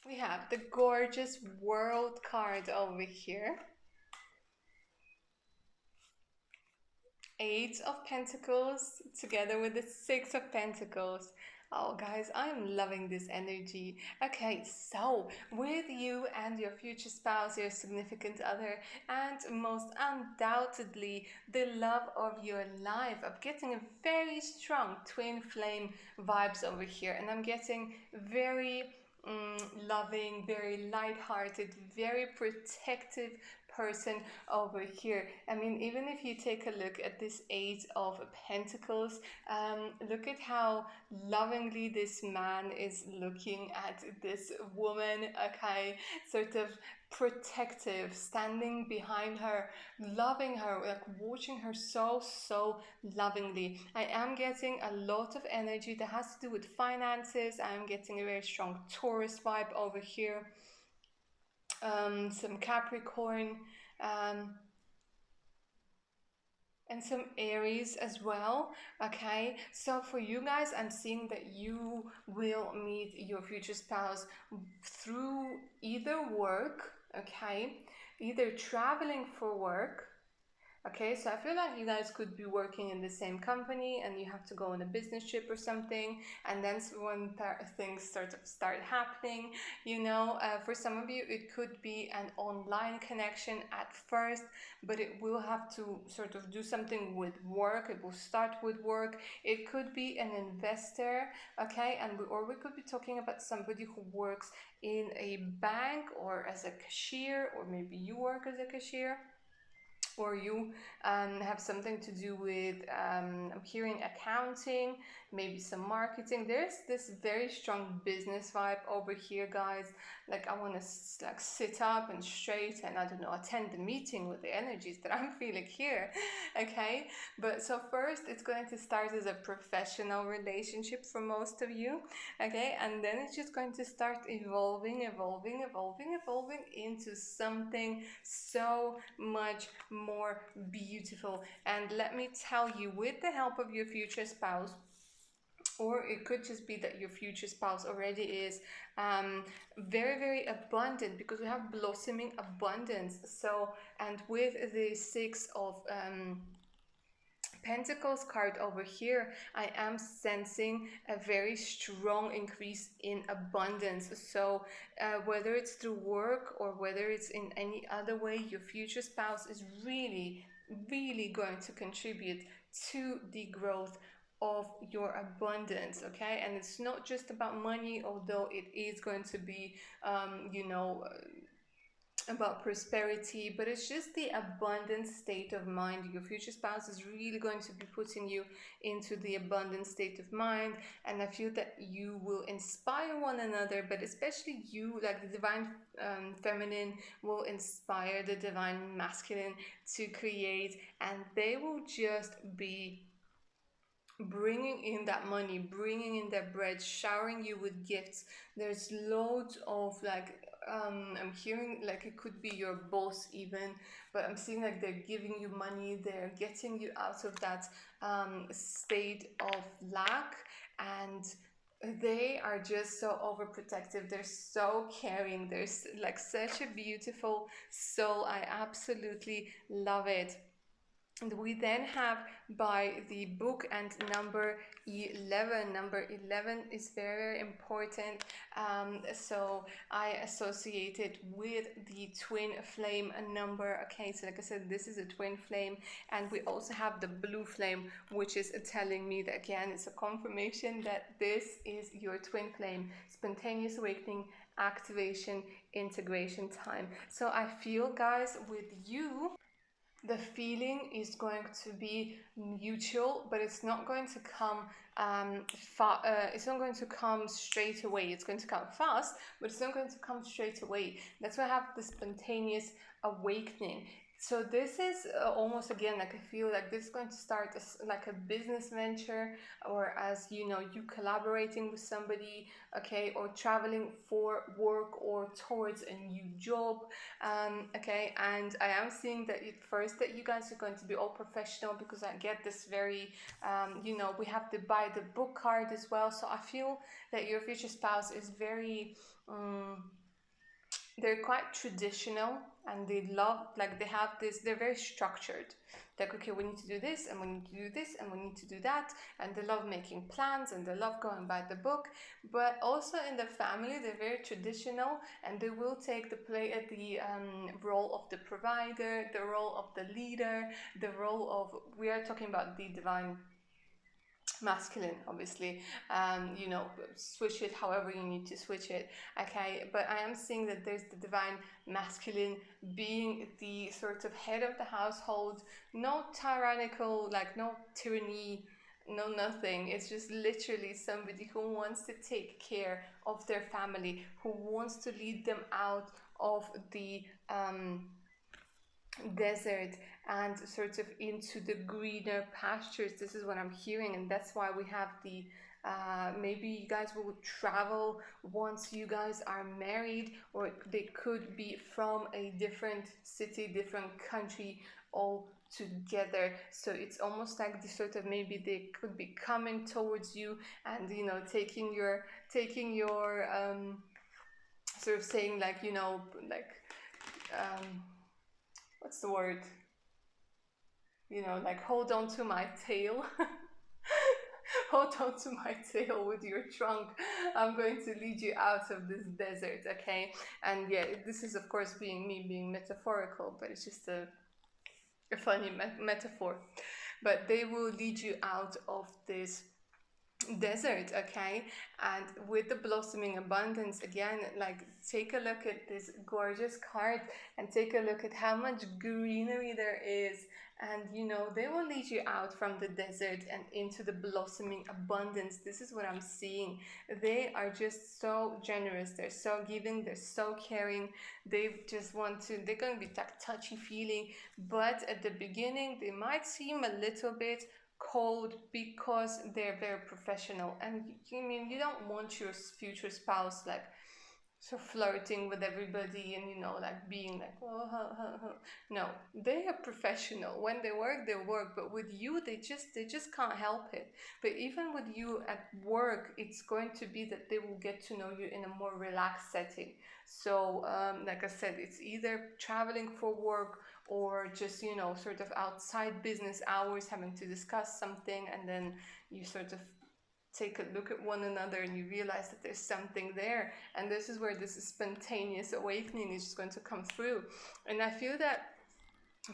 we have the gorgeous World card over here. 8 of Pentacles together with the 6 of Pentacles. Oh, guys, I'm loving this energy. Okay, so with you and your future spouse, your significant other, and most undoubtedly the love of your life, I'm getting a very strong twin flame vibes over here, and I'm getting very loving, very light-hearted, very protective person over here. I mean, even if you take a look at this 8 of Pentacles, look at how lovingly this man is looking at this woman, okay, sort of protective, standing behind her, loving her, like watching her so lovingly. I am getting a lot of energy that has to do with finances. I am getting a very strong Taurus vibe over here. some Capricorn, um, and some Aries as well. Okay, so for you guys, I'm seeing that you will meet your future spouse through either work, okay, either traveling for work. Okay, so I feel like you guys could be working in the same company and you have to go on a business trip or something, and then when things start happening, for some of you it could be an online connection at first, but it will have to sort of do something with work. It will start with work. It could be an investor, okay, or we could be talking about somebody who works in a bank or as a cashier, or maybe you work as a cashier, or you have something to do with, I'm hearing accounting, maybe some marketing. There's this very strong business vibe over here, guys. Like I want to like sit up and straight and, I don't know, attend the meeting with the energies that I'm feeling here. Okay, but so first it's going to start as a professional relationship for most of you. Okay, and then it's just going to start evolving into something so much more beautiful. And let me tell you, with the help of your future spouse, or it could just be that your future spouse already is very, very abundant, because we have blossoming abundance. So, and with the Six of Pentacles card over here, I am sensing a very strong increase in abundance. So whether it's through work or whether it's in any other way, your future spouse is really, really going to contribute to the growth of your abundance. Okay, and it's not just about money, although it is going to be about prosperity, but it's just the abundant state of mind. Your future spouse is really going to be putting you into the abundant state of mind, and I feel that you will inspire one another, but especially you, like the divine feminine will inspire the divine masculine to create, and they will just be bringing in that money, bringing in that bread, showering you with gifts. There's loads of like, I'm hearing like it could be your boss even, but I'm seeing like they're giving you money, they're getting you out of that state of lack, and they are just so overprotective. They're so caring. There's like such a beautiful soul. I absolutely love it. And we then have by the book and number 11. Number 11 is very, very important. So I associate it with the twin flame number. Okay, so like I said, this is a twin flame, and we also have the blue flame, which is telling me that, again, it's a confirmation that this is your twin flame. Spontaneous awakening, activation, integration time. So I feel, guys, with you, the feeling is going to be mutual, but it's not going to come it's not going to come straight away. It's going to come fast, but it's not going to come straight away. That's why I have the spontaneous awakening. So this is almost, again, like I feel like this is going to start as like a business venture, or as you collaborating with somebody, okay, or traveling for work or towards a new job. Okay, and I am seeing that at first that you guys are going to be all professional, because I get this very we have to buy the book card as well. So I feel that your future spouse is very they're quite traditional, and they love, like, they have this, they're very structured, like, okay, we need to do this, and we need to do this, and we need to do that, and they love making plans, and they love going by the book. But also in the family, they're very traditional, and they will take the role of the provider, the role of the leader, the role of, we are talking about the divine masculine, obviously. Switch it however you need to switch it. Okay, but I am seeing that there's the divine masculine being the sort of head of the household. No tyrannical, like no tyranny, no nothing. It's just literally somebody who wants to take care of their family, who wants to lead them out of the desert and sort of into the greener pastures. This is what I'm hearing, and that's why we have the Maybe you guys will travel once you guys are married, or they could be from a different city, different country, all together. So it's almost like this sort of, maybe they could be coming towards you and, you know, taking your sort of saying, like, you know, like, what's the word, you know, like, hold on to my tail. Hold on to my tail with your trunk. I'm going to lead you out of this desert, okay? And yeah, this is of course being metaphorical, but it's just a funny metaphor. But they will lead you out of this desert, okay? And with the blossoming abundance, again, like, take a look at this gorgeous card and take a look at how much greenery there is. And you know, they will lead you out from the desert and into the blossoming abundance. This is what I'm seeing. They are just so generous, they're so giving, they're so caring. They just want to, they're going to be that touchy feeling, but at the beginning they might seem a little bit cold because they're very professional. And you mean, you don't want your future spouse like so flirting with everybody and, you know, like being like, oh, no, they are professional. When they work, but with you they just can't help it. But even with you at work, it's going to be that they will get to know you in a more relaxed setting. So like I said, it's either traveling for work or just, you know, sort of outside business hours, having to discuss something, and then you sort of take a look at one another and you realize that there's something there. And this is where this spontaneous awakening is just going to come through. And I feel that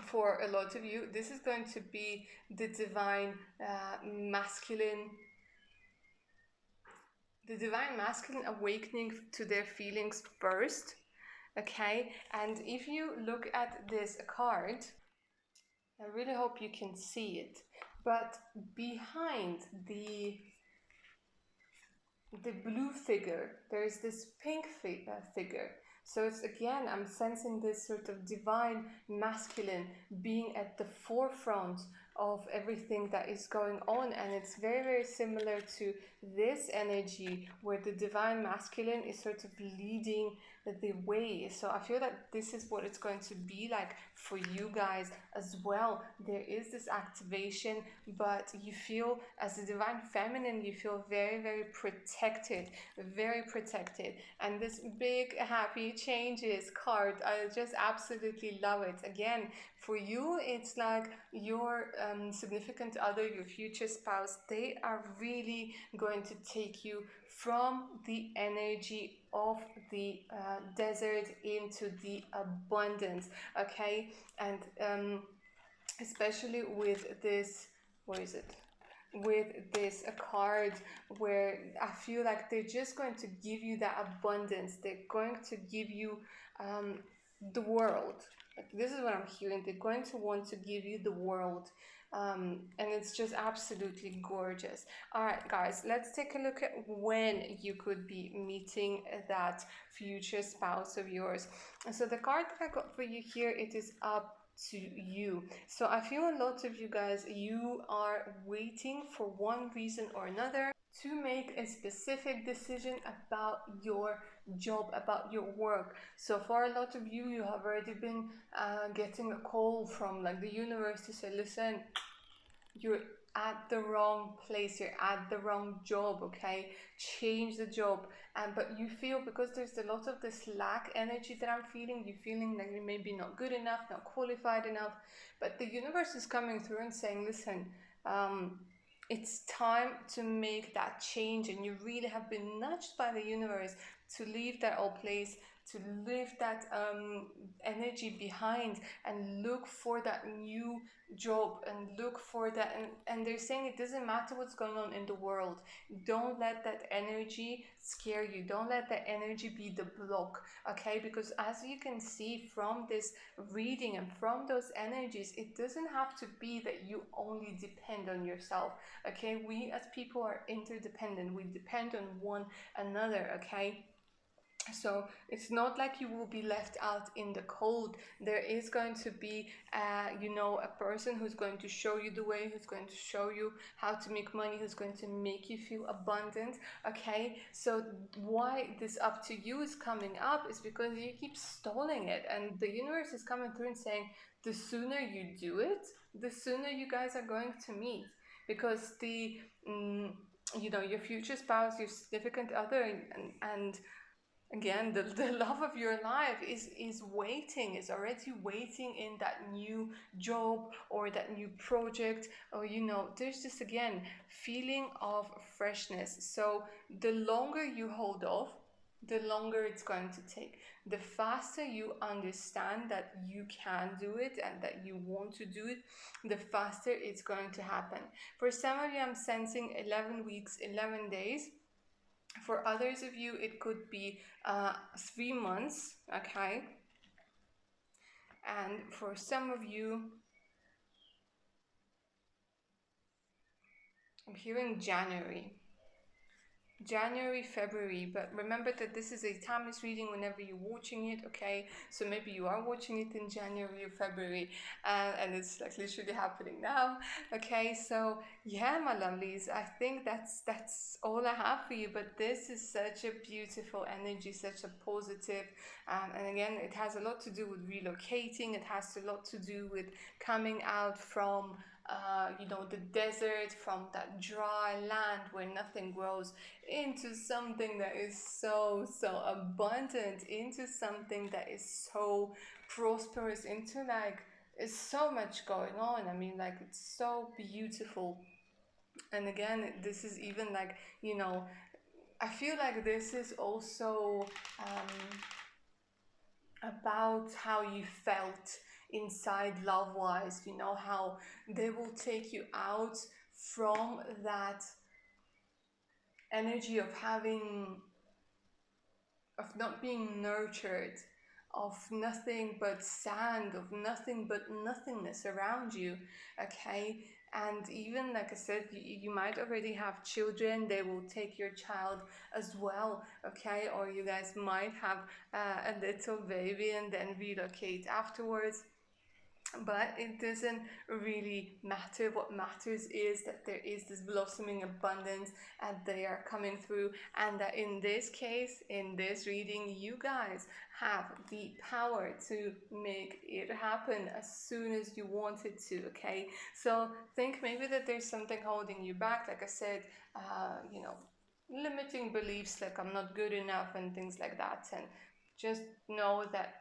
for a lot of you, this is going to be the divine masculine, awakening to their feelings first, okay? And if you look at this card, I really hope you can see it, but behind the blue figure, there is this pink figure. So it's, again, I'm sensing this sort of divine masculine being at the forefront of everything that is going on. And it's very, very similar to this energy where the divine masculine is sort of leading the way. So I feel that this is what it's going to be like for you guys as well. There is this activation, but you feel, as the divine feminine, you feel very, very protected, very protected. And this big happy changes card, I just absolutely love it. Again, for you, it's like your significant other, your future spouse, they are really going to take you from the energy of the desert into the abundance, okay? And especially with this, where is it, with this a card where I feel like they're just going to give you that abundance. They're going to give you the world. Like, this is what I'm hearing. They're going to want to give you the world. And it's just absolutely gorgeous. All right, guys, let's take a look at when you could be meeting that future spouse of yours. And so the card that I got for you here, it is up to you. So I feel a lot of you guys, you are waiting for one reason or another to make a specific decision about your job, about your work. So for a lot of you, you have already been getting a call from like the universe to say, listen, you're at the wrong place, you're at the wrong job, okay? Change the job. But you feel, because there's a lot of this lack energy that I'm feeling, you're feeling like you're maybe not good enough, not qualified enough, but the universe is coming through and saying, listen, it's time to make that change. And you really have been nudged by the universe to leave that old place, to leave that energy behind and look for that new job and look for that. And they're saying it doesn't matter what's going on in the world. Don't let that energy scare you. Don't let that energy be the block, okay? Because as you can see from this reading and from those energies, it doesn't have to be that you only depend on yourself, okay? We as people are interdependent. We depend on one another, okay? So it's not like you will be left out in the cold. There is going to be, you know, a person who's going to show you the way, who's going to show you how to make money, who's going to make you feel abundant. Okay, so why this up to you is coming up is because you keep stalling it, and the universe is coming through and saying, the sooner you do it, the sooner you guys are going to meet. Because the you know, your future spouse, your significant other, and again, the love of your life is waiting, is already waiting in that new job or that new project, or you know, there's this again feeling of freshness. So the longer you hold off, the longer it's going to take. The faster you understand that you can do it and that you want to do it, the faster it's going to happen. For some of you, I'm sensing 11 weeks, 11 days. For others of you, it could be 3 months, okay? And for some of you, I'm hearing January, February, but remember that this is a timeless reading whenever you're watching it, okay? So maybe you are watching it in January or February, and it's like literally happening now, okay? So yeah, my lovelies, I think that's all I have for you. But this is such a beautiful energy, such a positive, and again, it has a lot to do with relocating. It has a lot to do with coming out from you know, the desert, from that dry land where nothing grows, into something that is so abundant, into something that is so prosperous, into like, it's so much going on. I mean, like, it's so beautiful. And again, this is even like, you know, I feel like this is also about how you felt inside love wise, you know, how they will take you out from that energy of having, of not being nurtured, of nothing but sand, of nothing but nothingness around you, okay? And even like I said, you might already have children, they will take your child as well, okay? Or you guys might have a little baby and then relocate afterwards. But it doesn't really matter. What matters is that there is this blossoming abundance and they are coming through, and that in this case, in this reading, you guys have the power to make it happen as soon as you want it to, okay? So think maybe that there's something holding you back, like I said, you know, limiting beliefs like I'm not good enough and things like that. And just know that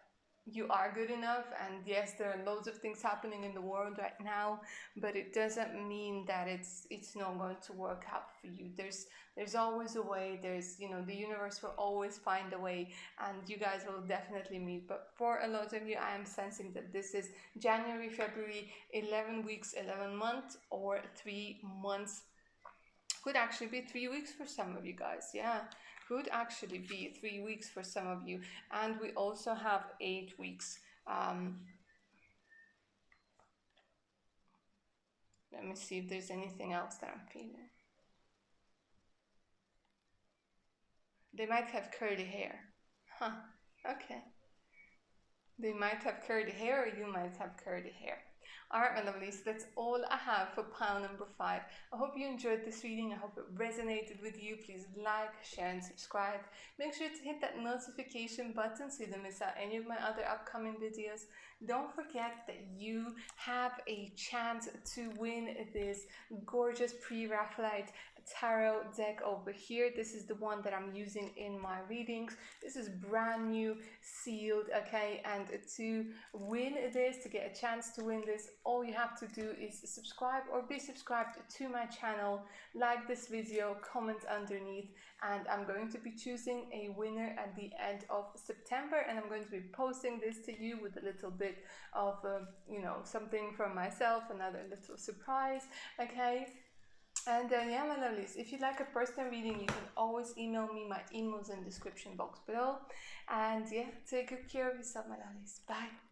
you are good enough. And yes, there are loads of things happening in the world right now, but it doesn't mean that it's not going to work out for you. There's always a way. There's, you know, the universe will always find a way, and you guys will definitely meet. But for a lot of you, I am sensing that this is January, February, 11 weeks, 11 months, or 3 months. Could actually be 3 weeks for some of you guys. Yeah, could actually be 3 weeks for some of you. And we also have 8 weeks. Let me see if there's anything else that I'm feeling. They might have curly hair. Huh. Okay. They might have curly hair, or you might have curly hair. Alright, my lovelies, that's all I have for pile number 5. I hope you enjoyed this reading. I hope it resonated with you. Please like, share, and subscribe. Make sure to hit that notification button so you don't miss out any of my other upcoming videos. Don't forget that you have a chance to win this gorgeous Pre-Raphaelite Tarot deck over here. This is the one that I'm using in my readings. This is brand new, sealed, okay? And to win this, to get a chance to win this, all you have to do is subscribe or be subscribed to my channel, like this video, comment underneath, and I'm going to be choosing a winner at the end of September, and I'm going to be posting this to you with a little bit of you know, something from myself, another little surprise, okay? And yeah, my lovelies, if you'd like a personal reading, you can always email me. My email's in the description box below. And yeah, take good care of yourself, my lovelies. Bye.